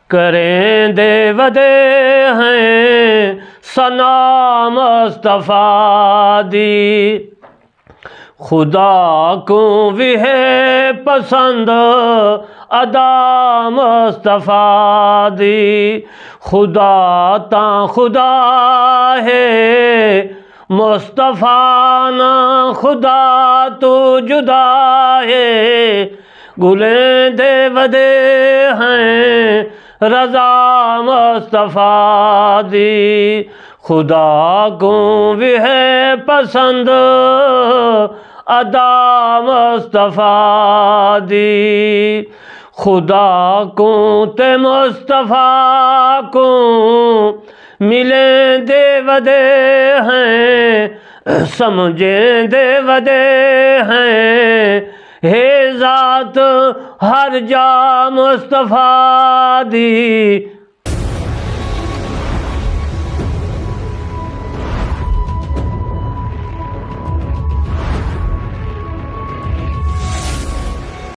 करें दे वदे हैं सना मुस्तफ़ा दी। खुदा को भी है पसंद अदा मुस्तफ़ा दी। खुदा ता खुदा है मुस्तफ़ा ना खुदा तो जुदा है। गुलें दे वदे हैं रज़ा मुस्तफ़ा दी। खुदा को भी है पसंद अदा मुस्तफ़ा दी। खुदा को ते मुस्तफ़ा को मिले दे वदे हैं समझे दे वदे हैं। हे ज़ात हर जा मुस्तफ़ा दी।